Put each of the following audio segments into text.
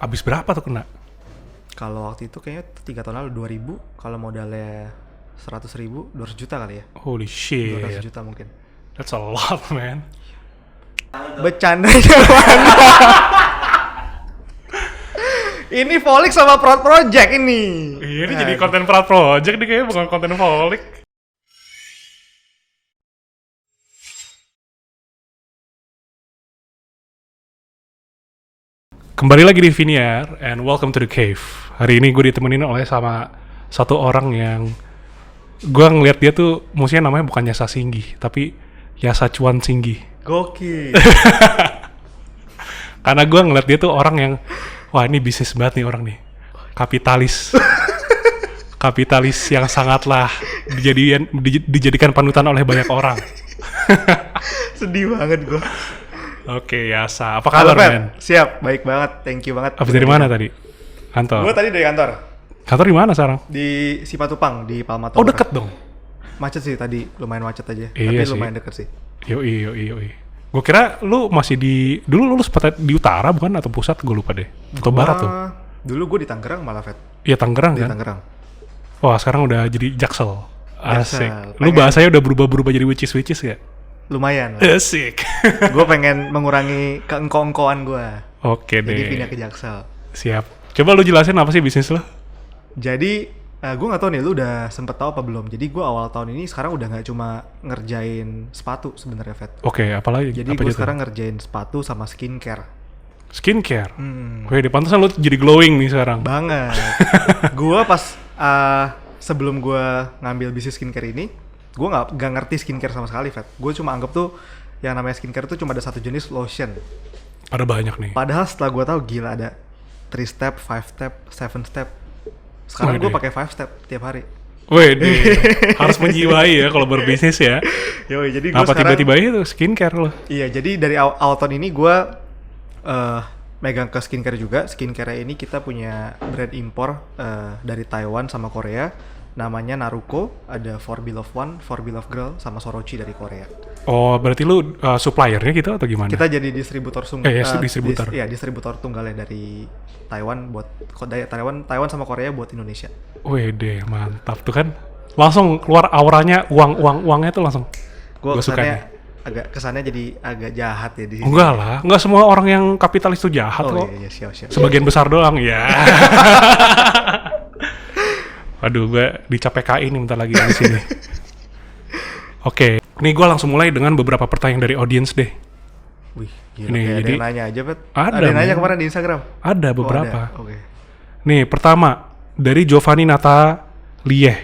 Habis berapa tuh kena? Kalau waktu itu kayaknya 3 tahun lalu 2000, kalau modalnya 100.000, 200 juta kali ya. Holy 200 shit. juta mungkin. That's a lot, man. Bercandanya mana? Ini Volix sama Proud Project ini. Iya, ini jadi konten Proud Project nih kayaknya, bukan konten Volix. Kembali lagi di Viniar, and welcome to the cave. Hari ini gue ditemenin oleh sama satu orang yang gue ngeliat dia tuh, musuhnya namanya bukan Yasa Singgi, tapi Yasa Cuan Singgi. Gokil. Karena gue ngeliat dia tuh orang yang, wah ini bisnis banget nih orang nih. Kapitalis. Kapitalis yang sangatlah dijadikan panutan oleh banyak orang. Sedih banget gue. Oke, Yasa. Apa kabar, men? Siap, baik banget. Thank you banget. Habis dari mana tadi? Kantor? Gue tadi dari kantor. Kantor di mana sekarang? Di Simatupang, di Palma Oh, deket dong. Macet sih tadi, lumayan macet aja. Iya Tapi sih. lumayan deket sih. Yoi. Gue kira lu masih di... Dulu lu sempat di utara bukan? Atau pusat? Gue lupa deh. Atau barat tuh? Dulu gue di Tangerang malah, Fet. Iya, Tangerang Di kan? Tangerang. Wah, sekarang udah jadi Jaksel. Asik. Jaksel. Lu bahasanya udah berubah-berubah jadi which-is gak? Lumayan. Asik. Gue pengen mengurangi keengko-engkoan gue. Oke Jadi deh. pindah ke Jaksel. Siap. Coba lu jelasin apa sih bisnis lu? Jadi gue nggak tahu nih lu udah sempet tahu apa belum. Jadi gue awal tahun ini sekarang udah nggak cuma ngerjain sepatu sebenarnya, Fet. Oke, apalagi? Jadi apa gue aja tuh? sekarang ngerjain sepatu sama skincare. Skincare? Wih, di pantesan lu jadi glowing nih sekarang. Banget. Gue pas sebelum gue ngambil bisnis skincare ini, gue nggak ngerti skincare sama sekali, Fet. Gue cuma anggap tuh yang namanya skincare tuh cuma ada satu jenis lotion. Pada banyak nih. Padahal setelah gue tahu gila ada 3 step, 5 step, 7 step. Sekarang gue Waduh. pakai 5 step tiap hari. Wih, harus menjiwai ya kalau berbisnis ya. Yoi, jadi gue Apa sekarang tiba-tiba itu skincare lo? iya, jadi dari awal tahun ini gue megang ke skincare juga. Skincare ini kita punya brand impor dari Taiwan sama Korea. Namanya Naruko, ada For Beloved One, For Beloved Girl, sama Sorochi dari Korea. Oh, berarti lu suppliernya gitu atau gimana? Kita jadi distributor distributor. distributor tunggalnya dari Taiwan buat Taiwan sama Korea buat Indonesia. Wih deh, mantap tuh kan. Langsung keluar auranya, uangnya tuh langsung. Gue Gua suka nih. kesannya jadi agak jahat ya di sini. Enggak lah, enggak semua orang yang kapitalis tuh jahat Oh kok. iya, siap. Sebagian besar doang ya. Aduh, gue dicap PKI nih bentar lagi di sini. Oke, nih gue langsung mulai dengan beberapa pertanyaan dari audiens deh. Wih, gila, Nih, kayak ada jadi- yang nanya aja, Pet. Ada, yang nanya men. kemarin di Instagram. Ada Oh, beberapa. ada. Oke. Nih, pertama dari Giovanni Natalieh.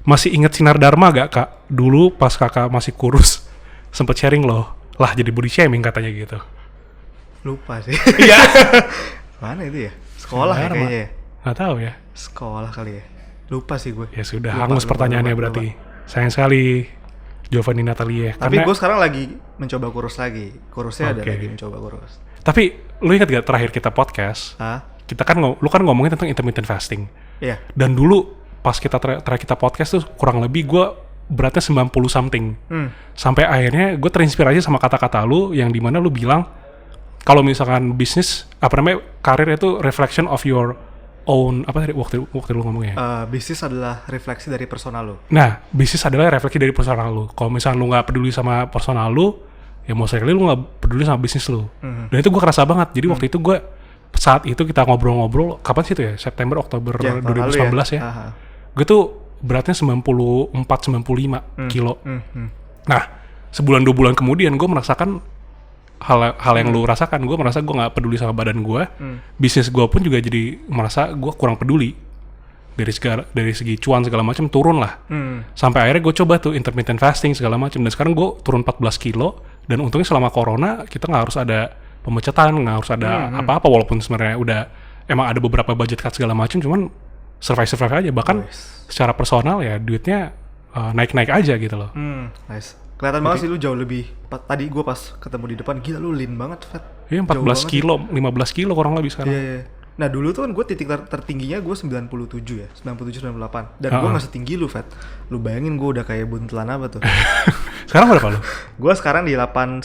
Masih inget Sinar Dharma gak, Kak? Dulu pas kakak masih kurus, sempet sharing loh. Lah, jadi body shaming katanya gitu. Lupa sih. Iya. Mana itu ya? Sekolah ya Dharma. kayaknya ya? Gak tahu ya. Sekolah kali ya? Lupa sih gue. Ya sudah, Lupa, hangus lupa, pertanyaannya lupa. berarti. Sayang sekali, Giovanni Natalieh. Tapi Karena- gue sekarang lagi mencoba kurus lagi. Kurusnya ada Oke. lagi mencoba kurus. Tapi, lu ingat gak terakhir kita podcast? Hah? Kita kan, lu kan ngomongin tentang intermittent fasting. Iya. Dan dulu, pas kita terakhir kita podcast tuh, kurang lebih gue beratnya 90 something. Sampai akhirnya gue terinspirasi sama kata-kata lu yang dimana lu bilang kalau misalkan bisnis karir itu reflection of your own apa tadi waktu lu ngomongnya. Bisnis adalah refleksi dari personal lo. Nah, bisnis adalah refleksi dari personal lu. Kalau misalkan lu nggak peduli sama personal lu, ya most likely lu nggak peduli sama bisnis lu. Dan itu gue kerasa banget. Jadi waktu itu gue saat itu kita ngobrol-ngobrol, kapan sih itu ya? September, Oktober Ya, tahun lalu 2019 ya. Aha. Gue tuh beratnya 94-95 kilo. Nah, sebulan 2 bulan kemudian gue merasakan hal yang lu rasakan. Gue merasa gue nggak peduli sama badan gue. Bisnis gue pun juga jadi merasa gue kurang peduli. Dari segi cuan segala macam turun lah. Sampai akhirnya gue coba tuh intermittent fasting segala macam. Dan sekarang gue turun 14 kilo. Dan untungnya selama corona kita nggak harus ada pemecatan, nggak harus ada apa-apa. Walaupun sebenarnya udah emang ada beberapa budget cut segala macam. Cuman survive aja. Bahkan secara personal ya duitnya naik-naik aja gitu loh. Nice. Kelihatan banget sih lu jauh lebih. Tadi gue pas ketemu di depan, gila lu lean banget, Fet. Iya, 14 kilo, 15 kilo kurang lebih sekarang. Iya. Nah dulu tuh kan gue titik tertingginya gue 97 ya, 97-98. Dan gue gak setinggi lu, Fet. Lu bayangin gue udah kayak buntelan apa tuh. Sekarang berapa lu? Gue sekarang di 182.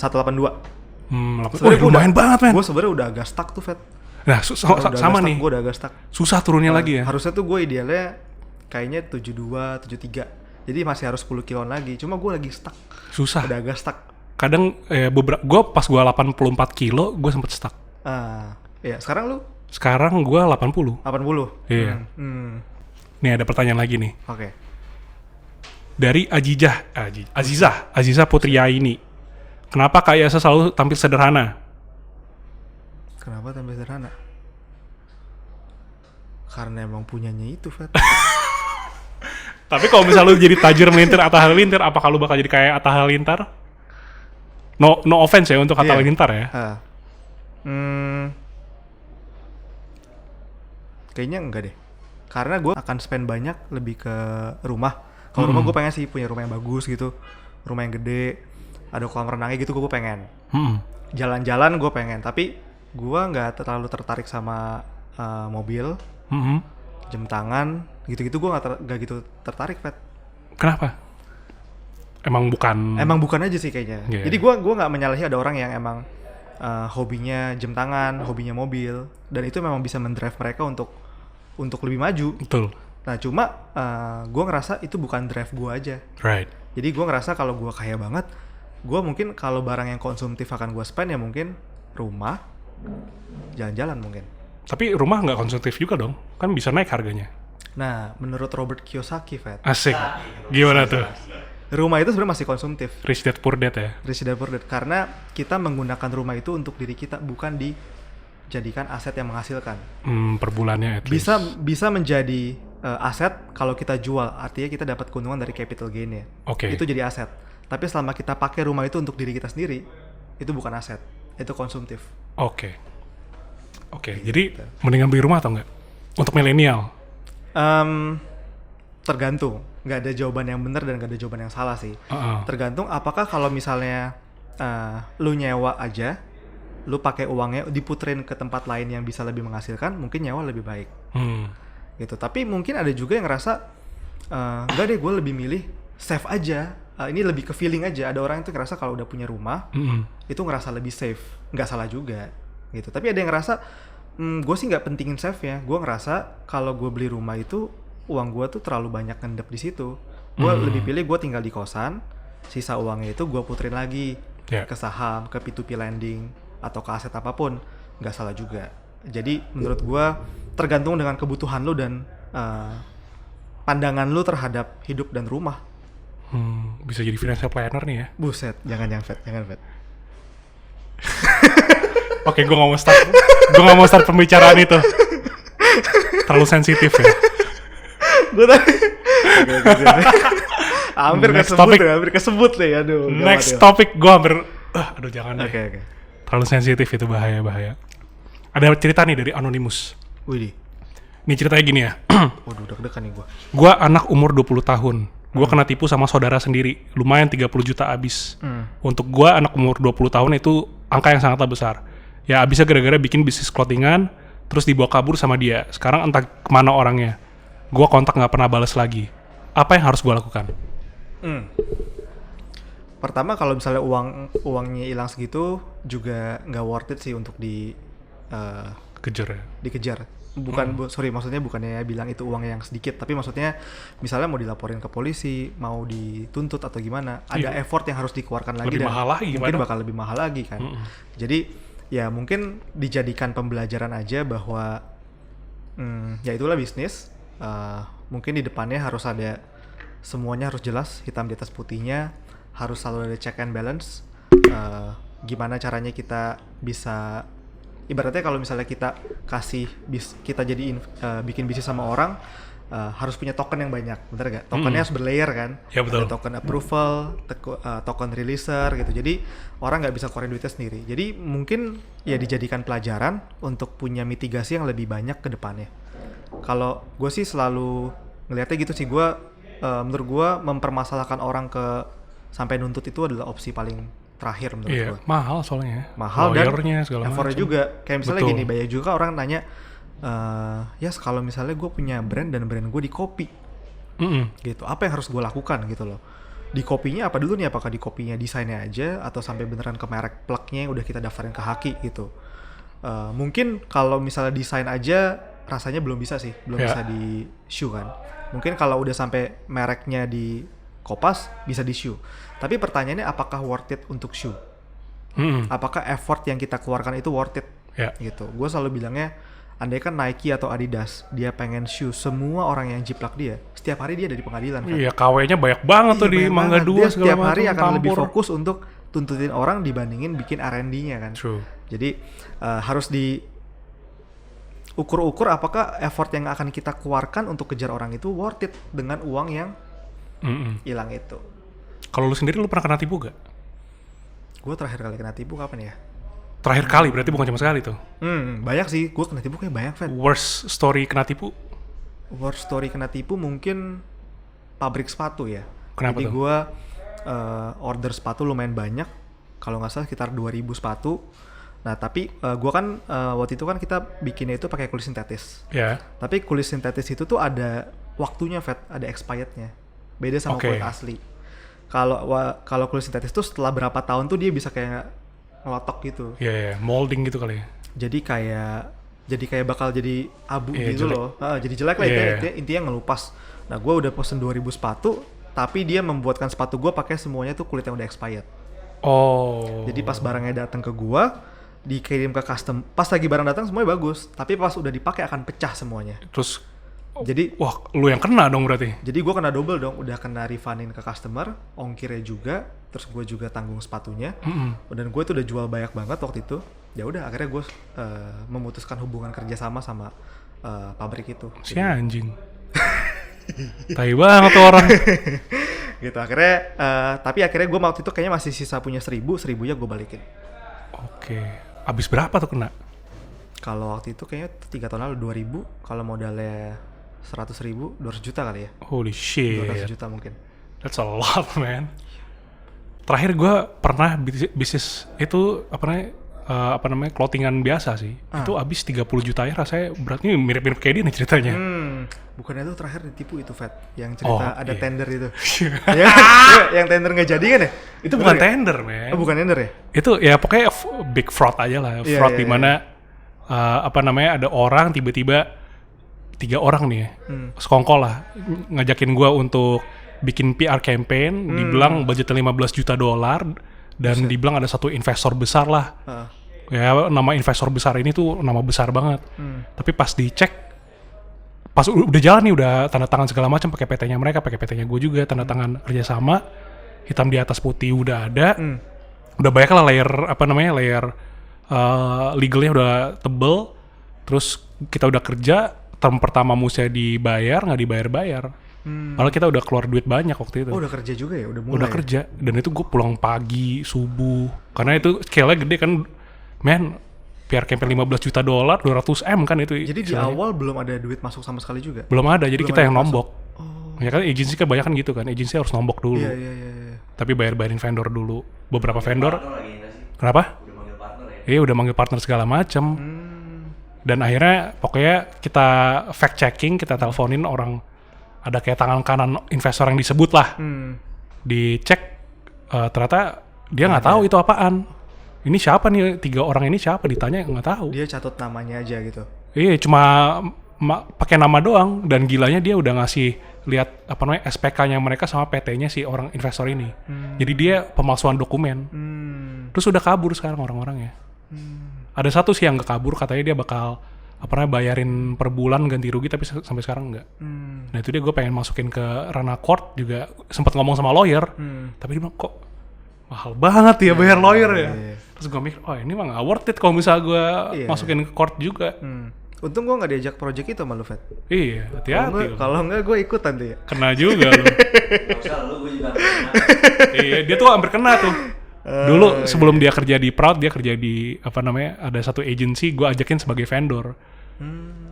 Oh, lumayan banget, men. Gue sebenarnya udah agak stuck tuh, Fet. Nah, sama nih. Gue udah agak stuck. Susah turunnya lagi ya. Harusnya tuh gue idealnya kayaknya 72, 73. Jadi masih harus 10 kiloan lagi. Cuma gue lagi stuck. Susah. Udah agak stuck. Kadang gue pas gue 84 kilo, gue sempet stuck. Iya, sekarang lu? Sekarang gue 80. 80? Iya. Nih ada pertanyaan lagi nih. Oke. Dari Azizah Putriyaini. Kenapa Kak Yasa selalu tampil sederhana? Kenapa tampil sederhana? Karena emang punyanya itu, Fat. Tapi kalau misalnya lu jadi tajir melintir Atta Halilintar, apakah lu bakal jadi kayak Atta Halilintar? No offense ya untuk Atta Halilintar ya. Kayaknya enggak deh. Karena gue akan spend banyak lebih ke rumah. Kalau rumah gue pengen sih punya rumah yang bagus gitu, rumah yang gede, ada kolam renangnya gitu, gue pengen. Jalan-jalan gue pengen, tapi gue nggak terlalu tertarik sama mobil, jam tangan, gitu-gitu gue nggak gitu tertarik, Pat. Kenapa? Emang bukan aja sih kayaknya. Jadi gue nggak menyalahi ada orang yang emang hobinya jam tangan, hobinya mobil, dan itu memang bisa mendrive mereka untuk lebih maju. Betul. Nah cuma gue ngerasa itu bukan drive gue aja. Right. Jadi gue ngerasa kalau gue kaya banget, gue mungkin kalau barang yang konsumtif akan gue spend ya mungkin rumah, jalan-jalan mungkin. Tapi rumah nggak konsumtif juga dong, kan bisa naik harganya. Nah menurut Robert Kiyosaki, Fat. Asik. Gimana tuh? Rumah itu sebenarnya masih konsumtif. Rich Dad Poor Dad ya? Rich Dad Poor Dad. Karena kita menggunakan rumah itu untuk diri kita, bukan dijadikan aset yang menghasilkan. Per bulannya at least. Bisa menjadi aset kalau kita jual, artinya kita dapat keuntungan dari capital gain-nya. Oke. Itu jadi aset. Tapi selama kita pakai rumah itu untuk diri kita sendiri, itu bukan aset, itu konsumtif. Oke. Jadi mendingan beli rumah atau enggak? Untuk milenial? Tergantung. Nggak ada jawaban yang benar dan nggak ada jawaban yang salah sih. Tergantung apakah kalau misalnya lu nyewa aja, lu pakai uangnya diputerin ke tempat lain yang bisa lebih menghasilkan, mungkin nyewa lebih baik. Gitu. Tapi mungkin ada juga yang ngerasa enggak deh, gue lebih milih save aja. Ini lebih ke feeling aja. Ada orang itu ngerasa kalau udah punya rumah itu ngerasa lebih safe. Nggak salah juga gitu. Tapi ada yang ngerasa gue sih nggak pentingin save ya. Gue ngerasa kalau gue beli rumah itu uang gue tuh terlalu banyak ngendep di situ. Gue lebih pilih gue tinggal di kosan, sisa uangnya itu gue puterin lagi ke saham, ke P2P lending atau ke aset apapun. Nggak salah juga. Jadi menurut gue tergantung dengan kebutuhan lu dan pandangan lu terhadap hidup dan rumah. Bisa jadi financial planner nih ya. Buset, jangan Fat. Oke, gue nggak mau start pembicaraan itu. Terlalu sensitif ya. Gue tadi hampir kesebut nih, aduh. Next topic gue hampir jangan deh. Oke. Terlalu sensitif itu, bahaya. Ada cerita nih dari Anonymous. Widih. Ini ceritanya gini ya. Waduh, deg-degan nih gue. Gue anak umur 20 tahun. Gue kena tipu sama saudara sendiri. Lumayan 30 juta abis. Untuk gue anak umur 20 tahun itu angka yang sangatlah besar. Ya abisnya gara-gara bikin bisnis clothingan, terus dibawa kabur sama dia. Sekarang entah kemana orangnya. Gue kontak gak pernah balas lagi. Apa yang harus gue lakukan? Pertama kalau misalnya uangnya hilang segitu juga nggak worth it sih untuk dikejar. Maksudnya bukannya bilang itu uangnya yang sedikit, tapi maksudnya misalnya mau dilaporin ke polisi, mau dituntut atau gimana, ada effort yang harus dikeluarkan lagi lebih dan mahal lagi, mungkin bakal lebih mahal lagi kan. Jadi ya mungkin dijadikan pembelajaran aja bahwa ya itulah bisnis. Mungkin di depannya harus ada, semuanya harus jelas hitam di atas putihnya, harus selalu ada check and balance. Gimana caranya kita bisa, ibaratnya kalau misalnya kita bikin bisnis sama orang, harus punya token yang banyak, bener gak? Tokennya harus berlayer kan? Ya, betul. Ada token approval, token releaser gitu. Jadi orang nggak bisa keluarin duitnya sendiri. Jadi mungkin ya dijadikan pelajaran untuk punya mitigasi yang lebih banyak ke depannya. Kalau gue sih selalu ngelihatnya gitu sih, menurut gue mempermasalahkan orang sampai nuntut itu adalah opsi paling terakhir menurut gue. Mahal soalnya. Mahal dan segala effortnya macam. juga. Kayak misalnya gini, banyak juga orang nanya, kalau misalnya gue punya brand dan brand gue di copy, gitu, apa yang harus gue lakukan gitu loh? Di copy-nya apa dulu nih? Apakah di copy-nya desainnya aja atau sampai beneran ke merek plug-nya yang udah kita daftarin ke Haki gitu? Mungkin kalau misalnya desain aja rasanya belum bisa sih, belum Ya. bisa di shoe kan. Mungkin kalau udah sampai mereknya di kopas bisa di shoe. Tapi pertanyaannya apakah worth it untuk shoe? Apakah effort yang kita keluarkan itu worth it? Ya. Gitu. Gue selalu bilangnya, andai kan Nike atau Adidas dia pengen shoe semua orang yang jiplak dia, setiap hari dia ada di pengadilan kan. Iya, KW-nya banyak banget tuh di banyak Mangga banget. 2 Dia segala setiap hari macam, akan lebih campur. fokus untuk tuntutin orang dibandingin bikin R&D-nya kan. True. Jadi harus diukur-ukur apakah effort yang akan kita keluarkan untuk kejar orang itu worth it dengan uang yang hilang itu. Kalau lu sendiri lu pernah kena tipu gak? Gue terakhir kali kena tipu kapan ya? Terakhir kali berarti bukan cuma sekali tuh. Banyak sih, gue kena tipu kayak banyak, Fed. Worst story kena tipu? Worst story kena tipu mungkin pabrik sepatu ya. Kenapa Jadi tuh? gue order sepatu lumayan banyak, kalau nggak salah sekitar 2000 sepatu. Nah tapi gue kan waktu itu kan kita bikinnya itu pakai kulit sintetis. Ya. Tapi kulit sintetis itu tuh ada waktunya, Fed, ada expirednya. Beda sama Oke. kulit asli. Kalau kulit sintetis tuh setelah berapa tahun tuh dia bisa kayak ngelotok gitu. Iya, molding gitu kali ya. Jadi kayak bakal jadi abu Iya, gitu jelek. loh. Jadi jelek lah, Iya. intinya ngelupas. Nah gue udah pesen 2000 sepatu, tapi dia membuatkan sepatu gue pakai semuanya tuh kulit yang udah expired. Oh. Jadi pas barangnya datang ke gue, dikirim ke custom, pas lagi barang datang semuanya bagus, tapi pas udah dipakai akan pecah semuanya. Terus, Jadi wah lu yang kena dong berarti. gue kena double dong, udah kena refundin ke customer, ongkirnya juga, terus gue juga tanggung sepatunya. Dan gue tuh udah jual banyak banget waktu itu. Ya udah akhirnya gue memutuskan hubungan kerjasama sama pabrik itu. Si anjing. Tai banget tuh orang. Gitu akhirnya, tapi akhirnya gue waktu itu kayaknya masih sisa punya 1000-nya gue balikin. Oke. Abis berapa tuh kena? Kalau waktu itu kayaknya 3 tahun lalu 2000, kalau modalnya 100.000, 200 juta kali ya. Holy 200 shit. juta mungkin. That's a lot, man. Terakhir gue pernah bisnis itu apa namanya clothingan biasa sih. Itu abis 30 juta ya, rasanya beratnya mirip-mirip kayak dia nih ceritanya. Bukannya tuh terakhir ditipu itu, Fat, yang cerita ada iya. tender itu. Ya, yang tender nggak jadi kan ya? Itu bukan bener ya? tender, man. Oh, bukan tender ya? Itu ya pokoknya big fraud aja lah. Iya, Fraud iya, di mana apa namanya ada orang tiba-tiba 3 orang nih ya, sekongkol lah ngajakin gua untuk bikin PR campaign, dibilang budgetnya $15 juta dan dibilang ada satu investor besar lah. Ya nama investor besar ini tuh nama besar banget. Tapi pas dicek, pas udah jalan nih, udah tanda tangan segala macam pakai PT-nya mereka, pakai PT-nya gue juga, tanda tangan kerjasama, hitam di atas putih udah ada. Udah banyak lah layer legalnya udah tebel. Terus kita udah kerja, term pertama mesti dibayar, nggak dibayar-bayar. Malah kita udah keluar duit banyak waktu itu. Oh, udah kerja juga ya? Udah mulai Udah ya? kerja, dan itu gue pulang pagi, subuh. Karena itu scale-nya gede kan, men. PR campaign $15 juta, 200 M kan itu. Jadi di istilahnya. awal belum ada duit masuk sama sekali juga? Belum ada, jadi Belum kita ada yang masuk. nombok. Ya kan agensi kan banyak kan gitu kan, agensi harus nombok dulu. Iya, iya, iya. Tapi bayar-bayarin vendor dulu. Beberapa vendor. Partner lagi nggak sih? Kenapa? Udah manggil partner ya? Iya udah manggil partner segala macem. Dan akhirnya pokoknya kita fact checking, kita teleponin orang, ada kayak tangan kanan investor yang disebut lah. Dicek, ternyata dia nggak tahu itu apaan. Ini siapa nih, 3 orang ini siapa, ditanya nggak tahu. Dia catat namanya aja gitu. Iya cuma pakai nama doang, dan gilanya dia udah ngasih lihat apa namanya SPK-nya mereka sama PT-nya si orang investor ini. Jadi dia pemalsuan dokumen. Terus udah kabur sekarang orang-orangnya. Ada satu sih yang nggak kabur, katanya dia bakal apa namanya bayarin per bulan ganti rugi, tapi sampai sekarang nggak. Nah itu dia, gue pengen masukin ke ranah court juga, sempat ngomong sama lawyer, tapi dia bilang kok mahal banget ya bayar lawyer ya. iya. Terus gue mikir, oh ini mah nggak worth it kalau misalnya gue Iya. masukin ke court juga. Untung gue nggak diajak project itu sama lu, Fat. Iya, hati-hati. loh. Kalau nggak gue ikutan tuh ya. Kena juga lu. Nggak usah lu, gue juga pernah. Iya, dia tuh hampir kena tuh. Dulu sebelum dia kerja di Proud, dia kerja di apa namanya, ada satu agency, gue ajakin sebagai vendor.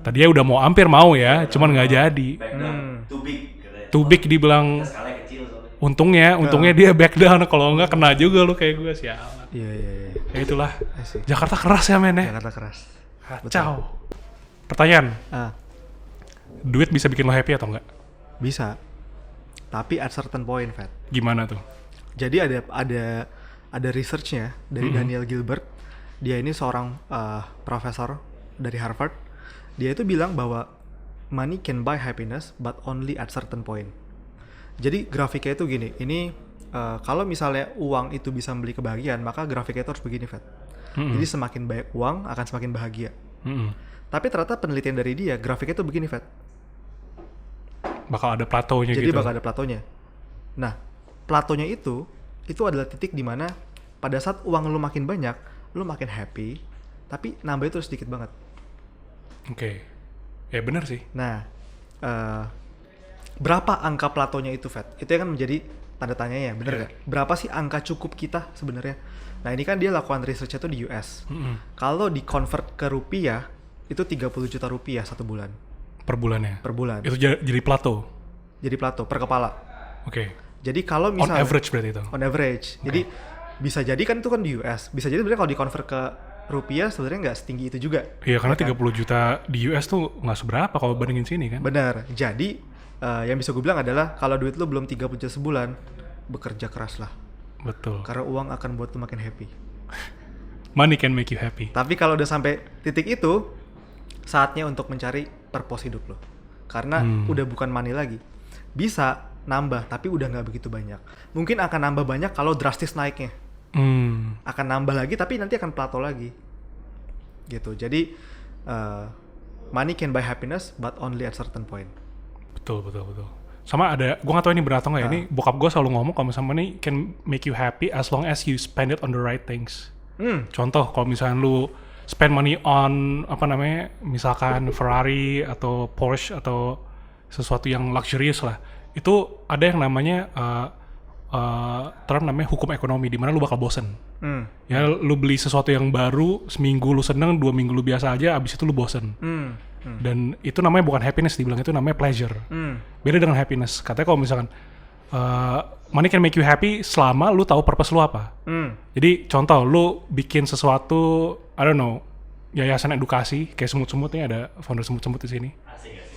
Tadinya udah hampir mau ya, cuman nggak jadi. Back down, too big katanya. Too big dibilang. Kita skalanya kecil soalnya. Untungnya dia back down, kalau nggak kena juga lu kayak gue, sialan. Iya, iya, iya. Ya itulah. Asik. Jakarta keras ya men ya. Jakarta keras. Kacau. Pertanyaan, Ah, duit bisa bikin lo happy atau enggak? bisa. Tapi at certain point, Fat. Gimana tuh? Jadi ada researchnya dari Daniel Gilbert. Dia ini seorang profesor dari Harvard. Dia itu bilang bahwa money can buy happiness but only at certain point. Jadi grafiknya itu gini, ini kalau misalnya uang itu bisa membeli kebahagiaan, maka grafiknya itu harus begini, Fat. Jadi semakin banyak uang akan semakin bahagia. Tapi ternyata penelitian dari dia, grafiknya itu begini, Fat. Bakal ada platonya Jadi gitu. bakal ada platonya. Nah, platonya itu adalah titik di mana pada saat uang lu makin banyak, lu makin happy, tapi nambahnya itu sedikit banget. Oke. Ya benar sih. Nah, berapa angka platonya itu, Fat? Itu yang kan menjadi tanda tanyanya, bener nggak? Berapa sih angka cukup kita sebenarnya? Nah, ini kan dia lakukan research-nya tuh di US. Kalau di convert ke rupiah, itu 30 juta rupiah satu bulan. Per bulannya. Per bulan. Itu jadi plato. Jadi plato per kepala. Oke. Jadi kalau On misalnya average berarti itu. on average. Jadi bisa jadi kan itu kan di US. Bisa jadi sebenarnya kalau di convert ke rupiah sebenarnya nggak setinggi itu juga. Iya, karena Ya kan? 30 juta di US tuh nggak seberapa kalau bandingin sini kan. Benar. Jadi yang bisa gue bilang adalah kalau duit lu belum 30 juta sebulan, bekerja keras lah. Betul. Karena uang akan buat lu makin happy. Money can make you happy. Tapi kalau udah sampai titik itu, saatnya untuk mencari purpose hidup lo. Karena udah bukan money lagi. Bisa nambah, tapi udah nggak begitu banyak. Mungkin akan nambah banyak kalau drastis naiknya. Akan nambah lagi, tapi nanti akan plateau lagi. Gitu. Jadi, money can buy happiness, but only at certain point. Betul. Sama ada, gue gak tau ini benar atau nggak ya, ini bokap gue selalu ngomong kalau misalnya money can make you happy as long as you spend it on the right things. Contoh, kalau misalnya lu spend money on, misalkan Ferrari atau Porsche atau sesuatu yang luxurious lah, itu ada yang namanya term namanya hukum ekonomi, di mana lu bakal bosen. Ya, lu beli sesuatu yang baru, seminggu lu seneng, 2 minggu lu biasa aja, abis itu lu bosen. Dan itu namanya bukan happiness, dibilang itu namanya pleasure. Beda dengan happiness. Katanya kalau misalkan money can make you happy selama lu tahu purpose lu apa. Jadi contoh, lu bikin sesuatu, I don't know, yayasan edukasi kayak semut-semut nih, ada founder semut-semut di sini.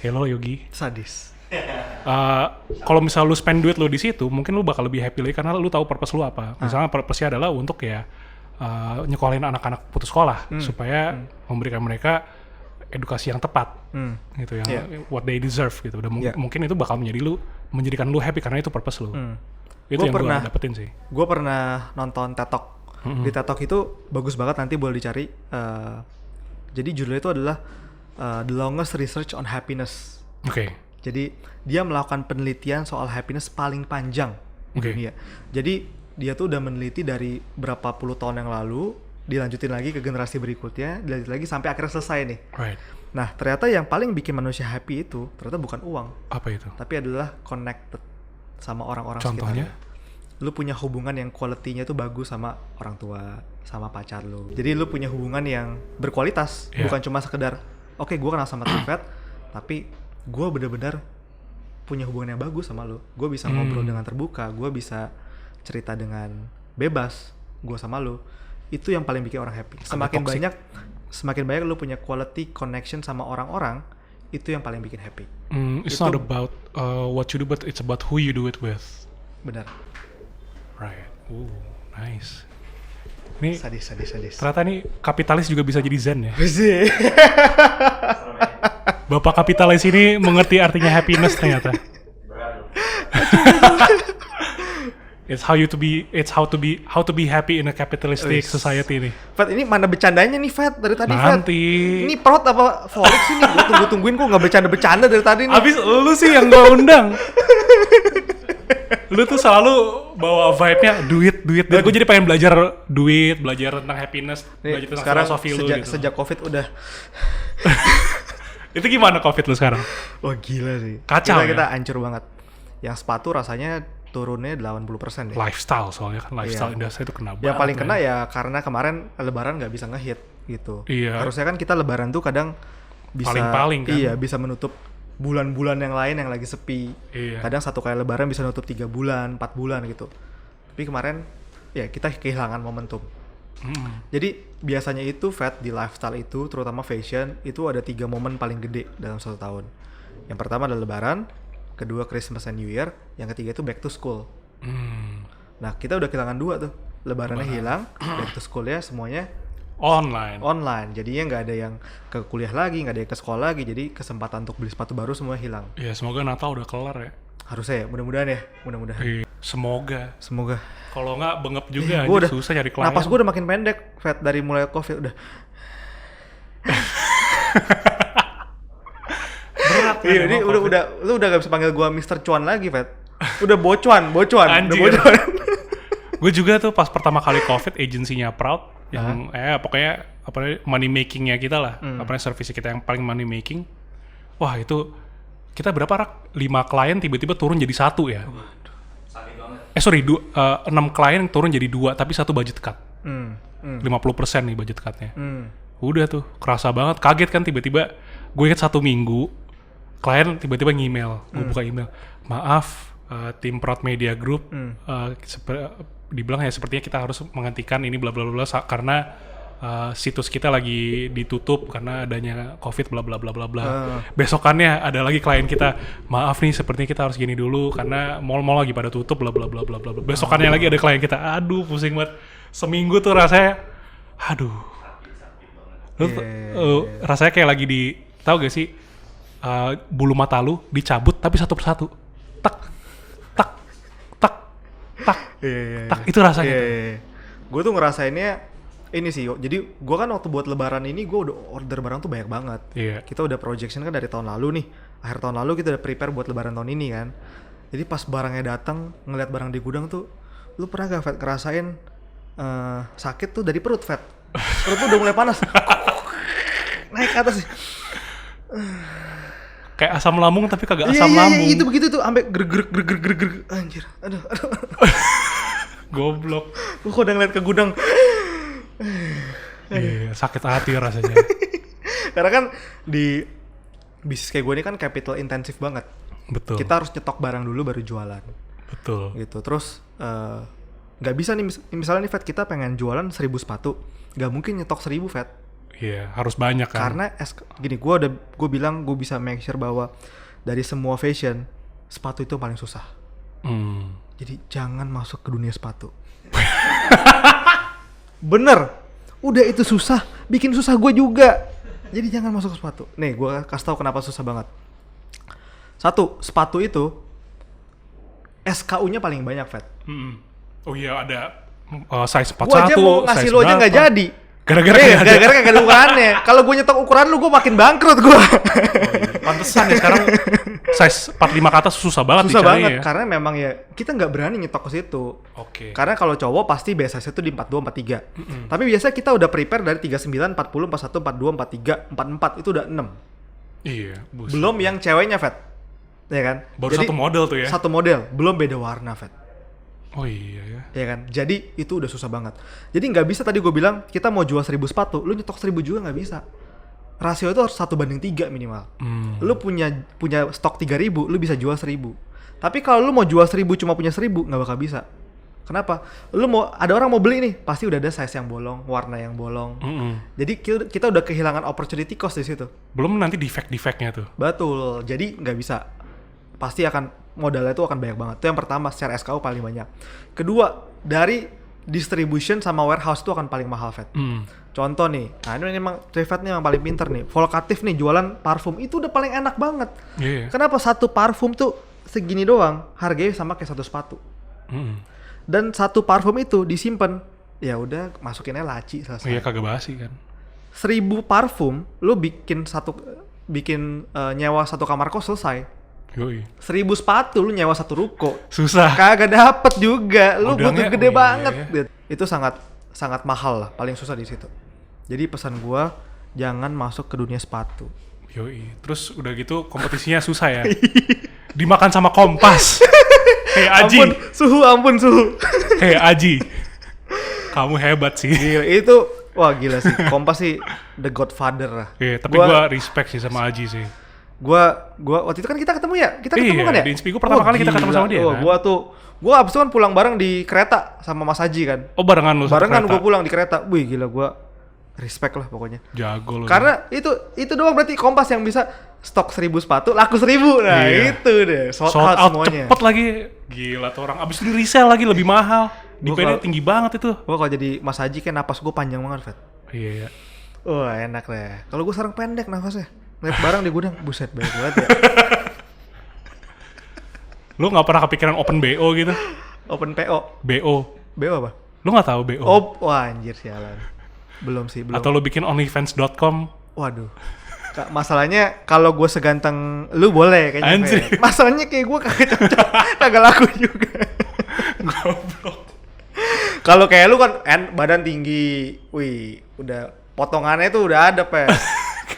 Hello Yogi. Sadis. Kalau misalnya lu spend duit lu di situ, mungkin lu bakal lebih happy lagi karena lu tahu purpose lu apa. Misalnya purpose-nya adalah untuk ya nyekolahin anak-anak putus sekolah supaya memberikan mereka edukasi yang tepat, gitu yang what they deserve gitu. Dan mungkin itu bakal menjadikan lu happy karena itu purpose lu. Itu yang gue dapetin sih. Gue pernah nonton TED Talk. Di TED Talk itu bagus banget, nanti boleh dicari. Jadi judulnya itu adalah The Longest Research on Happiness. Oke. Jadi dia melakukan penelitian soal happiness paling panjang di dunia. Jadi dia tuh udah meneliti dari berapa puluh tahun yang lalu, dilanjutin lagi ke generasi berikutnya, dilanjutin lagi sampai akhirnya selesai nih. Right. Nah, ternyata yang paling bikin manusia happy itu ternyata bukan uang. Apa itu? Tapi adalah connected sama orang-orang Contohnya? sekitarnya. Lu punya hubungan yang quality-nya tuh bagus sama orang tua, sama pacar lu. Jadi lu punya hubungan yang berkualitas, bukan cuma sekedar oke, gue kenal sama Tifet, tapi gue bener-bener punya hubungan yang bagus sama lu. Gue bisa ngobrol dengan terbuka, gue bisa cerita dengan bebas gue sama lu. Itu yang paling bikin orang happy. Semakin banyak lu punya quality connection sama orang-orang, itu yang paling bikin happy. It's not about what you do, but it's about who you do it with. Benar. Right. Nice. Ini Sadis. ternyata nih kapitalis juga bisa jadi zen ya. Bapak kapitalis ini mengerti artinya happiness ternyata. It's how to be happy in a capitalistic society nih. Fat, ini mana bercandanya nih, Fat, dari tadi, Fat? Nanti. Ini perut apa forex sih nih? Gue tungguin kok nggak bercanda dari tadi nih. Abis lu sih yang gua undang. Lu tuh selalu bawa vibe-nya duit. Dan gue jadi pengen belajar duit, belajar tentang happiness, Nih, belajar tentang sekarang filosofi lu gitu. sejak COVID udah. Itu gimana COVID lu sekarang? Wah, gila sih. Kacau kita hancur banget. Yang sepatu rasanya turunnya 80% deh. Lifestyle soalnya kan, lifestyle industri itu kena banget. Yang paling kena ya karena kemarin lebaran nggak bisa ngehit gitu. Iya. Harusnya kan kita lebaran tuh kadang bisa Paling-paling kan. Iya, bisa menutup bulan-bulan yang lain yang lagi sepi. Iya. Kadang satu kali lebaran bisa nutup 3 bulan, 4 bulan gitu. Tapi kemarin ya kita kehilangan momentum. Jadi biasanya itu Fat, di lifestyle itu, terutama fashion, itu ada 3 momen paling gede dalam 1 tahun. Yang pertama adalah lebaran, kedua Christmas and New Year, yang ketiga itu back to school. Nah, kita udah kehilangan 2 tuh. Lebarannya hilang, back to school ya semuanya online. Jadinya nggak ada yang ke kuliah lagi, nggak ada yang ke sekolah lagi. Jadi kesempatan untuk beli sepatu baru semua hilang. Ya semoga Natal udah kelar ya. Harusnya ya, mudah-mudahan. Iya, semoga. Kalau nggak bengep juga Gua aja susah nyari klien. Napas gue udah makin pendek, Fat, dari mulai COVID udah. Berat kan. Iya, ini udah lu udah gak bisa panggil gue Mr. Cuan lagi, Fat. Udah bocuan. Anjir. Gue juga tuh pas pertama kali COVID agensinya Proud yang pokoknya money makingnya kita lah, service kita yang paling money making. Wah itu kita berapa rak? 5 klien tiba-tiba turun jadi 1 ya. Sakit banget. 6 klien turun jadi 2 tapi 1 budget cut. 50% nih budget cutnya. Udah tuh kerasa banget, kaget kan tiba-tiba. Gue ingat 1 minggu klien tiba-tiba nge-email, gue buka email, maaf tim Proud Media Group dibilang ya sepertinya kita harus menghentikan ini bla bla bla karena situs kita lagi ditutup karena adanya COVID bla bla bla bla bla. Besokannya ada lagi klien kita, maaf nih sepertinya kita harus gini dulu karena mall-mall lagi pada tutup bla bla bla bla bla. Besokannya lagi ada klien kita, aduh pusing banget. Seminggu tuh rasanya, aduh. Lu rasanya kayak lagi tahu gak sih bulu mata lu dicabut tapi satu persatu, tak tak tak tak tak, itu rasanya. Gue tuh ngerasainnya ini sih, jadi gue kan waktu buat lebaran ini gue udah order barang tuh banyak banget. Kita udah projection kan dari tahun lalu nih, akhir tahun lalu kita udah prepare buat lebaran tahun ini kan. Jadi pas barangnya datang, ngeliat barang di gudang tuh, lu pernah gak Fat ngerasain sakit tuh dari perut, Fat? Perut tuh udah mulai panas, naik ke atas sih. Kayak asam lambung tapi kagak asam lambung. Iya, itu begitu tuh, sampai greg, anjir, aduh. Goblok. Gue udah ngeliat ke gudang. Iya, sakit hati rasanya. Karena kan di bisnis kayak gue ini kan capital intensif banget. Betul. Kita harus nyetok barang dulu baru jualan. Betul. Gitu. Terus nggak bisa nih misalnya nih Fat, kita pengen jualan 1000 sepatu, nggak mungkin nyetok 1000 Fat. Iya, harus banyak kan. Karena gini, gue bilang gue bisa make sure bahwa dari semua fashion sepatu itu paling susah. Jadi jangan masuk ke dunia sepatu. Bener, udah itu susah, bikin susah gue juga. Jadi jangan masuk ke sepatu. Nih, gue kasih tau kenapa susah banget. 1, sepatu itu SKU-nya paling banyak, Fat. Oh iya, ada size 41, gue aja mau ngasih lo aja nggak jadi. Gara-gara gak ada ukurannya. Kalau gue nyetok ukuran lu, gue makin bangkrut gue. Oh iya. Pantesan ya sekarang size 45 ke atas susah banget susah dicari banget, ya. karena memang ya kita nggak berani nyetok ke situ. Oke. Karena kalau cowok pasti biasanya itu di 42, 43. Tapi biasanya kita udah prepare dari 39, 40, 41, 42, 43, 44 itu udah 6. Iya, buset. Belum yang ceweknya, Fat. Ya kan? Baru Jadi, satu model tuh ya. Satu model, belum beda warna, Fat. Oh iya ya. Ya kan? Jadi itu udah susah banget. Jadi nggak bisa, tadi gue bilang kita mau jual 1000 sepatu, lu nyetok 1000 juga nggak bisa. Rasio itu harus 1:3 minimal. Lu punya stok 3000, lu bisa jual 1000. Tapi kalau lu mau jual 1000 cuma punya 1000, nggak bakal bisa. Kenapa? Ada orang mau beli nih, pasti udah ada size yang bolong, warna yang bolong. Jadi kita udah kehilangan opportunity cost di situ. Belum nanti defect-defectnya tuh. Betul. Jadi nggak bisa. Pasti modalnya itu akan banyak banget. Itu yang pertama, secara SKU paling banyak. Kedua, dari distribution sama warehouse itu akan paling mahal, Fat. Contoh nih, nah ini memang Trivat nih memang paling pinter nih. Volkatif nih jualan parfum, itu udah paling enak banget. Kenapa? Satu parfum tuh segini doang, harganya sama kayak satu sepatu. Dan satu parfum itu disimpan, ya udah masukinnya laci selesai. Iya, kagak basi kan. 1000 parfum, lu bikin nyewa satu kamar kos selesai. Yoi. 1000 sepatu lu nyewa satu ruko, susah, kagak dapet juga. Lu butuh gede banget. Iya. Itu sangat mahal lah, paling susah di situ. Jadi pesan gua, jangan masuk ke dunia sepatu. Yoi. Terus udah gitu kompetisinya susah ya. Dimakan sama Kompas. Hei Aji. Ampun suhu. Hei Aji. Kamu hebat sih. Gila, itu wah gila sih. Kompas sih the godfather lah. Iya, tapi gua respect sih sama Aji sih. Gua waktu itu kan kita ketemu ya? Kita ketemu kan ya? Di Inspigo pertama kali kita ketemu sama dia kan? Gua abis itu kan pulang bareng di kereta sama Mas Haji kan. Oh barengan lu? Barengan gua pulang di kereta. Wih gila, gua respect lah pokoknya. Jago lu. Karena itu doang berarti Kompas yang bisa stok 1000 sepatu laku 1000. Nah itu deh, sold out semuanya. Cepet lagi. Gila tuh orang. Abis itu di resell lagi lebih mahal. DP-nya tinggi banget itu. Gua kalau jadi Mas Haji kan napas gua panjang banget, Fet. Iya. Wah enak deh. Kalau gue sarang pendek nafasnya. Ngeliat barang di gudang, buset banyak banget ya. Lu nggak pernah kepikiran open BO gitu? Open PO. BO. BO apa? Lu nggak tahu BO? Oh, wah anjir sialan. Belum sih, belum. Atau lu bikin onlyfans.com? Waduh. Kak, masalahnya kalau gue seganteng lu boleh kayaknya. Anjir. Fe. Masalahnya kayak gue kagak cocok, kagak laku juga. Goblok. Kalau kayak lu kan badan tinggi, wih, udah potongannya tuh udah ada, Pe.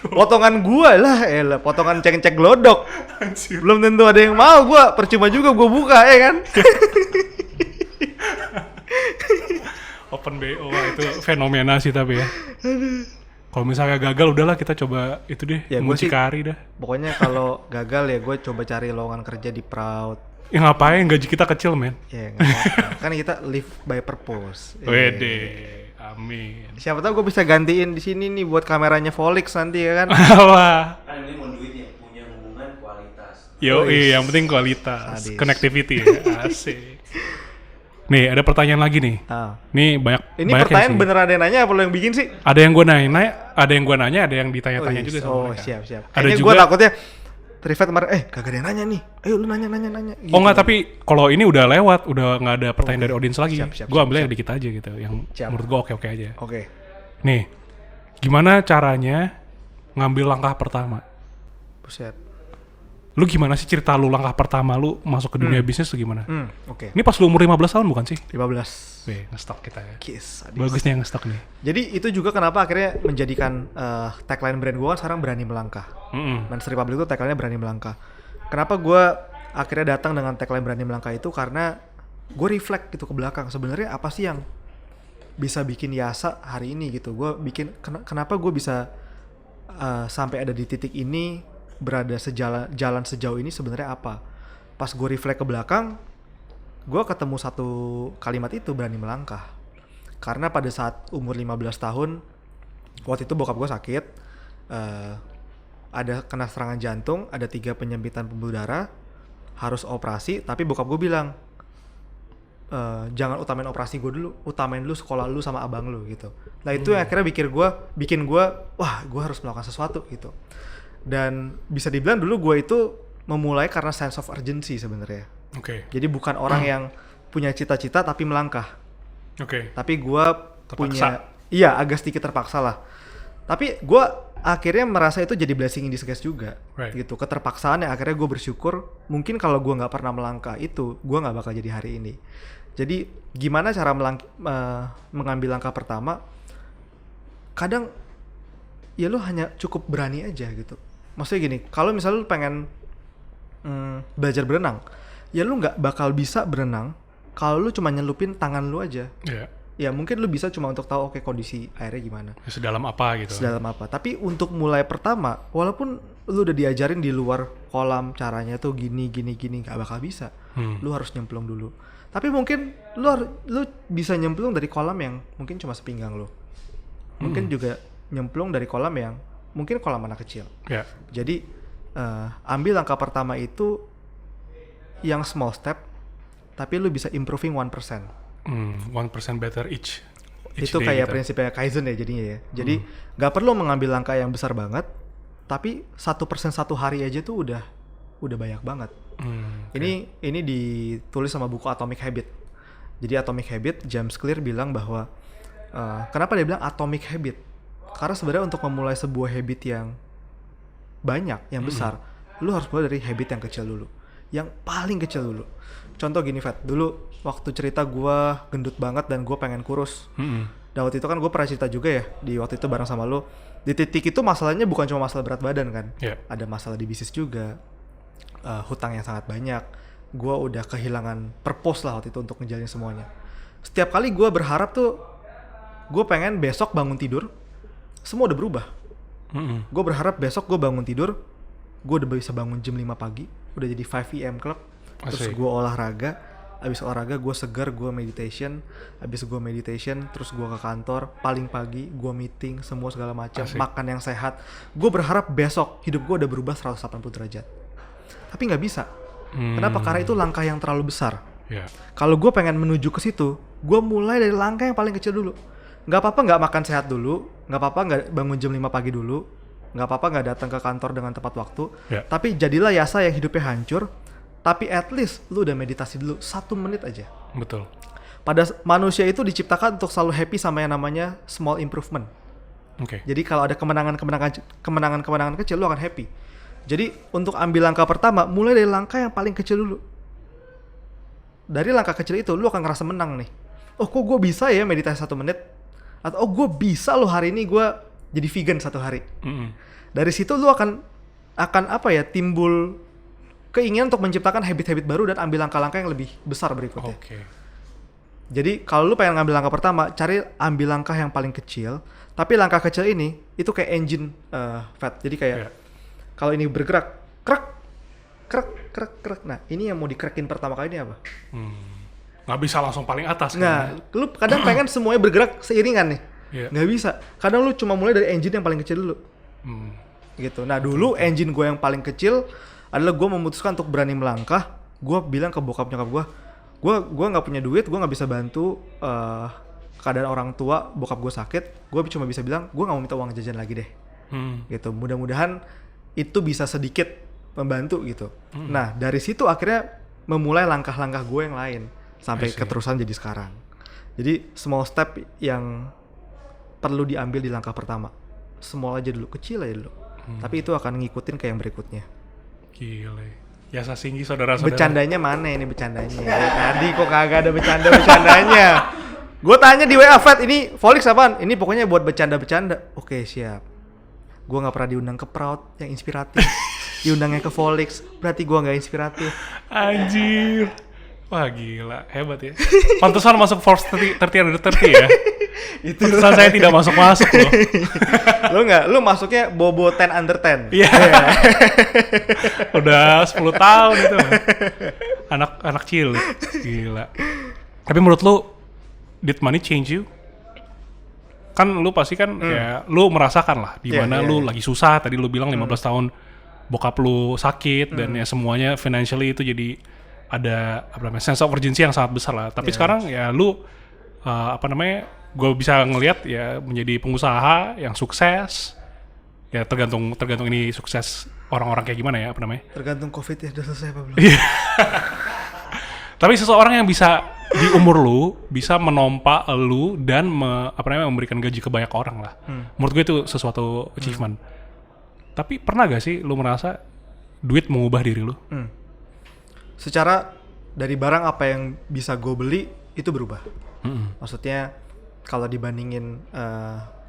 Potongan gua lah, elah, potongan cek-cek glodok. Anjir. Belum tentu ada yang mau, gua percuma juga gua buka ya kan. Open BO itu fenomena sih tapi ya. Kalau misalnya gagal udahlah kita coba itu deh, Ya, gua sih- mucikari dah. Pokoknya kalau gagal ya gue coba cari lowongan kerja di Proud. Ya ngapain, gaji kita kecil men. Ya nggak apa-apa. Kan kita live by purpose. Wede, amin. Siapa tahu gue bisa gantiin di sini nih buat kameranya Volix nanti ya kan. Wah, Kan ini mau duit yang punya hubungan kualitas. yoi, yang penting kualitas, Sadis. connectivity ya, asik. Nih ada pertanyaan lagi nih. Ah. Nih banyak. Ini banyak pertanyaan sih. beneran ada yang nanya apa lo yang bikin sih? Ada yang gue nanya, ada yang gue nanya, ada yang ditanya-tanya juga sama Oh mereka. siap. Ada Kayaknya juga. gue takutnya Trivet kemarin, kagak ada yang nanya nih. Ayo lu nanya. Gitu. Oh enggak, tapi kalau ini udah lewat, udah nggak ada pertanyaan dari audiens lagi. Siap, Gue ambil yang dikit aja gitu, yang Siap. menurut gue oke-oke aja. Oke. Nih, gimana caranya ngambil langkah pertama? Buset. Lu gimana sih cerita lu langkah pertama lu masuk ke dunia bisnis tuh gimana? Oke. Ini pas lu umur 15 tahun bukan sih? 15. Weh, ngestok kita ya. Kiss. Sadis. Bagusnya yang ngestok nih. Jadi itu juga kenapa akhirnya menjadikan tagline brand gue kan sekarang berani melangkah. Men's Republic itu tagline-nya berani melangkah. Kenapa gue akhirnya datang dengan tagline berani melangkah itu karena gue reflect gitu ke belakang. Sebenarnya apa sih yang bisa bikin Yasa hari ini gitu. Gue bikin kenapa gue bisa sampai ada di titik ini, berada jalan sejauh ini sebenarnya apa. Pas gue reflect ke belakang, gue ketemu satu kalimat itu, berani melangkah. Karena pada saat umur 15 tahun, waktu itu bokap gue sakit, ada kena serangan jantung, ada 3 penyempitan pembuluh darah, harus operasi, tapi bokap gue bilang, jangan utamain operasi gue dulu, utamain lu sekolah lu sama abang lu gitu. Nah itu yang akhirnya bikin gue, wah gue harus melakukan sesuatu gitu. Dan bisa dibilang dulu gue itu memulai karena sense of urgency sebenarnya. Oke. Jadi bukan orang yang punya cita-cita tapi melangkah. Oke. Tapi gue punya, iya agak sedikit terpaksa lah. Tapi gue akhirnya merasa itu jadi blessing in disguise juga, gitu. Keterpaksaan yang akhirnya gue bersyukur. Mungkin kalau gue nggak pernah melangkah itu, gue nggak bakal jadi hari ini. Jadi gimana cara mengambil langkah pertama? Kadang ya lu hanya cukup berani aja gitu. Maksudnya gini, kalau misalnya lu pengen belajar berenang, ya lu nggak bakal bisa berenang kalau lu cuma nyelupin tangan lu aja. Iya. Ya mungkin lu bisa cuma untuk tahu oke kondisi airnya gimana. Sedalam apa gitu. Sedalam apa. Tapi untuk mulai pertama, walaupun lu udah diajarin di luar kolam caranya tuh gini nggak bakal bisa. Lu harus nyemplung dulu. Tapi mungkin lu bisa nyemplung dari kolam yang mungkin cuma sepinggang lu. Mungkin juga nyemplung dari kolam yang mungkin kolam anak kecil. Ya. Jadi ambil langkah pertama itu yang small step, tapi lu bisa improving 1%. 1% better each Itu day kayak gitu. prinsipnya Kaizen ya jadinya ya. Jadi nggak perlu mengambil langkah yang besar banget, tapi 1% satu hari aja tuh udah banyak banget. Ini ditulis sama buku Atomic Habit. Jadi Atomic Habit, James Clear bilang bahwa kenapa dia bilang Atomic Habit? Karena sebenarnya untuk memulai sebuah habit yang banyak, yang besar, lu harus mulai dari habit yang kecil dulu, yang paling kecil dulu. Contoh gini, Fat, dulu waktu cerita gue gendut banget dan gue pengen kurus. Dan waktu itu kan gue pernah cerita juga ya, di waktu itu bareng sama lu. Di titik itu masalahnya bukan cuma masalah berat badan kan, ada masalah di bisnis juga, hutang yang sangat banyak. Gue udah kehilangan purpose lah waktu itu untuk ngejalanin semuanya. Setiap kali gue berharap tuh, gue pengen besok bangun tidur, semua udah berubah. Gue berharap besok gue bangun tidur, gue udah bisa bangun jam 5 pagi, udah jadi 5 AM club. Terus gue olahraga, abis olahraga gue segar, gue meditation, abis gue meditation terus gue ke kantor, paling pagi gue meeting, semua segala macam, makan yang sehat. Gue berharap besok hidup gue udah berubah 180 derajat. Tapi nggak bisa. Kenapa? Karena itu langkah yang terlalu besar. Kalau gue pengen menuju ke situ, gue mulai dari langkah yang paling kecil dulu. nggak apa-apa nggak makan sehat dulu, nggak apa-apa nggak bangun jam 5 pagi dulu, nggak apa-apa nggak datang ke kantor dengan tepat waktu, tapi jadilah Yasa yang hidupnya hancur, tapi at least lu udah meditasi dulu 1 menit aja. Betul. Pada manusia itu diciptakan untuk selalu happy sama yang namanya small improvement. Oke. Jadi kalau ada kemenangan kecil, lu akan happy. Jadi untuk ambil langkah pertama, mulai dari langkah yang paling kecil dulu. Dari langkah kecil itu, lu akan ngerasa menang nih. Oh, kok gue bisa ya meditasi 1 menit? Atau oh, gue bisa loh hari ini gue jadi vegan 1 hari. Dari situ lu akan apa ya, timbul keinginan untuk menciptakan habit-habit baru dan ambil langkah-langkah yang lebih besar berikutnya. Jadi kalau lu pengen ngambil langkah pertama, ambil langkah yang paling kecil. Tapi langkah kecil ini itu kayak engine fat. Jadi kayak kalau ini bergerak, krek. Nah, ini yang mau dikrekin pertama kali ini apa? Nggak bisa langsung paling atas. Nah, lu kadang pengen semuanya bergerak seiringan nih. Nggak bisa. Kadang lu cuma mulai dari engine yang paling kecil dulu. Gitu. Nah, dulu engine gue yang paling kecil adalah gue memutuskan untuk berani melangkah. Gue bilang ke bokap nyokap gue nggak punya duit, gue nggak bisa bantu keadaan orang tua, bokap gue sakit. Gue cuma bisa bilang, gue nggak mau minta uang jajan lagi deh. Gitu. Mudah-mudahan itu bisa sedikit membantu gitu. Nah, dari situ akhirnya memulai langkah-langkah gue yang lain. Sampai keterusan jadi sekarang. Jadi small step yang perlu diambil di langkah pertama. Small aja dulu, kecil aja dulu. Tapi itu akan ngikutin ke yang berikutnya. Gile. Yasa Singgi saudara-saudara. Bercandanya mana ini bercandanya? Tadi kok kagak ada bercandanya. Gue tanya di WA, Fat, ini Volix apaan? Ini pokoknya buat bercanda-bercanda. Oke, siap. Gue gak pernah diundang ke Proud yang inspiratif. Diundangnya ke Volix, berarti gue gak inspiratif. Anjir. Wah gila, hebat ya. Pantesan masuk Forbes 30 under 30 ya. Itu pantesan saya tidak masuk loh. Lu masuknya bobo 10 under 10. Iya. Udah 10 tahun itu. Anak cilik. Gila. Tapi menurut lu, did money change you? Kan lu pasti kan ya lu merasakan lah di mana lu lagi susah. Tadi lu bilang 15 tahun bokap lu sakit dan ya semuanya financially itu jadi ada sense of urgency yang sangat besar lah. Tapi sekarang ya lu gue bisa ngelihat ya menjadi pengusaha yang sukses. Ya tergantung ini sukses orang-orang kayak gimana ya Tergantung COVID ya udah selesai apa belum. Tapi seseorang yang bisa di umur lu bisa menompa lu dan memberikan gaji ke banyak orang lah. Menurut gue itu sesuatu achievement. Tapi pernah gak sih lu merasa duit mengubah diri lu? Secara dari barang apa yang bisa gue beli itu berubah. Maksudnya kalau dibandingin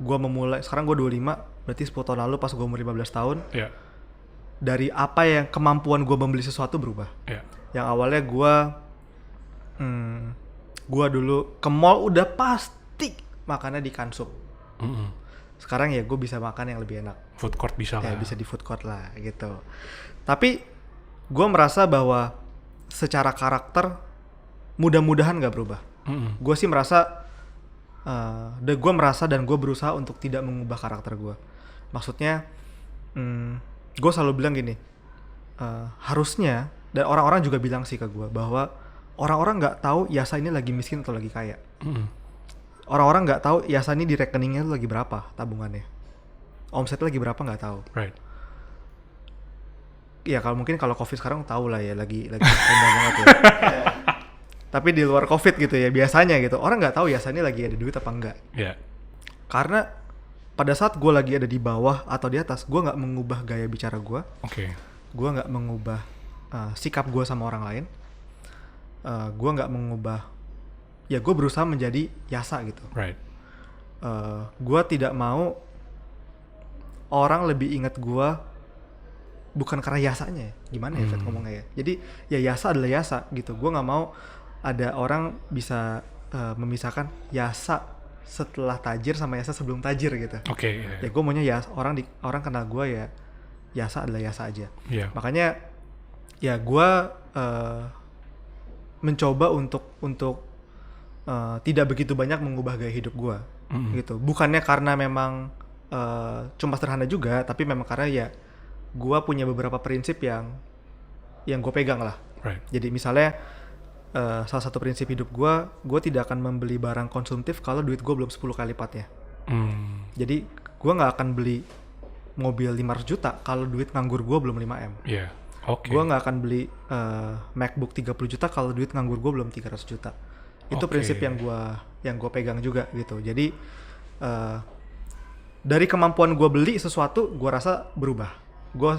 gue memulai, sekarang gue 25, berarti 10 tahun lalu pas gue umur 15 tahun, dari apa yang kemampuan gue membeli sesuatu berubah. Yang awalnya gue dulu ke mall udah pasti makannya di Kansup. Sekarang ya gue bisa makan yang lebih enak. Food court bisa lah. Bisa di food court lah gitu. Tapi gue merasa bahwa secara karakter mudah-mudahan gak berubah. Gue sih merasa dan gue berusaha untuk tidak mengubah karakter gue. Maksudnya gue selalu bilang gini, harusnya, dan orang-orang juga bilang sih ke gue bahwa orang-orang gak tahu Yasa ini lagi miskin atau lagi kaya. Orang-orang gak tahu Yasa ini di rekeningnya tuh lagi berapa tabungannya, omsetnya lagi berapa gak tahu. Ya kalau COVID sekarang tahu lah ya lagi rendah banget ya. Tapi di luar COVID gitu ya biasanya gitu orang nggak tahu Yasa ini lagi ada duit apa enggak. Karena pada saat gue lagi ada di bawah atau di atas, gue nggak mengubah gaya bicara gue. Gue nggak mengubah sikap gue sama orang lain. Gue nggak mengubah. Ya gue berusaha menjadi Yasa gitu. Gue tidak mau orang lebih ingat gue bukan karena Yasanya, gimana ya Fat ngomongnya ya. Jadi ya Yasa adalah Yasa gitu. Gue nggak mau ada orang bisa memisahkan Yasa setelah tajir sama Yasa sebelum tajir gitu. Ya gue maunya ya orang kenal gue ya Yasa adalah Yasa aja. Makanya ya gue mencoba untuk tidak begitu banyak mengubah gaya hidup gue gitu. Bukannya karena memang cuma sederhana juga, tapi memang karena ya gue punya beberapa prinsip yang gue pegang lah. Jadi misalnya salah satu prinsip hidup gue tidak akan membeli barang konsumtif kalau duit gue belum 10 kali lipatnya. Jadi gue nggak akan beli mobil 500 juta kalau duit nganggur gue belum 5M. Iya. Oke. Gue nggak akan beli MacBook 30 juta kalau duit nganggur gue belum 300 juta. Itu prinsip yang gue pegang juga gitu. Jadi dari kemampuan gue beli sesuatu, gue rasa berubah. Gue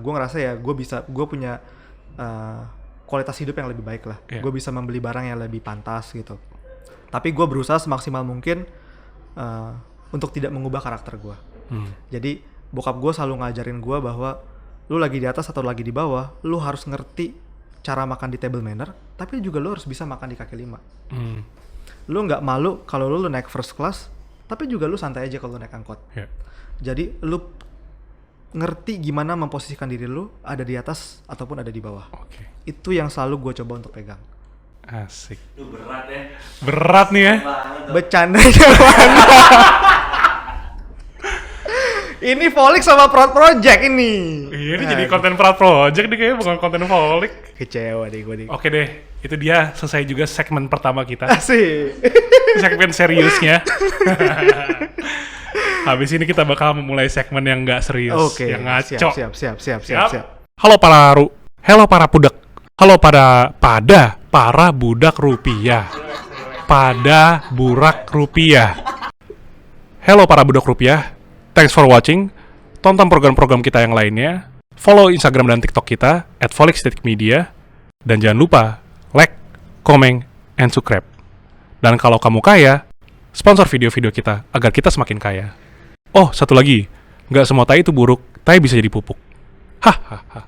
ngerasa ya gue punya kualitas hidup yang lebih baik lah. Yeah. Gue bisa membeli barang yang lebih pantas gitu. Tapi gue berusaha semaksimal mungkin untuk tidak mengubah karakter gue. Jadi bokap gue selalu ngajarin gue bahwa lu lagi di atas atau lagi di bawah, lu harus ngerti cara makan di table manner, tapi juga lu harus bisa makan di kaki lima. Lu nggak malu kalau lu naik first class, tapi juga lu santai aja kalau lu naik angkot. Yeah. Jadi lu ngerti gimana memposisikan diri lu ada di atas ataupun ada di bawah. Itu yang selalu gue coba untuk pegang. Asik. Lu berat ya. Berat nih ya. Bercandanya mana? Ini Volix sama Proud Project ini. Iya, ini jadi konten Proud Project nih kayaknya, bukan konten Volix. Kecewa deh gue nih. Oke deh, itu dia selesai juga segmen pertama kita. Asik. Segmen seriusnya. Habis ini kita bakal memulai segmen yang nggak serius, Oke. yang ngaco. Siap. Halo para budak. Halo para budak rupiah. Pada burak rupiah. Halo para budak rupiah. Thanks for watching. Tonton program-program kita yang lainnya. Follow Instagram dan TikTok kita @volix_media. Dan jangan lupa like, comment, and subscribe. Dan kalau kamu kaya, sponsor video-video kita agar kita semakin kaya. Oh, satu lagi. Nggak semua tai itu buruk, tai bisa jadi pupuk. Hahaha.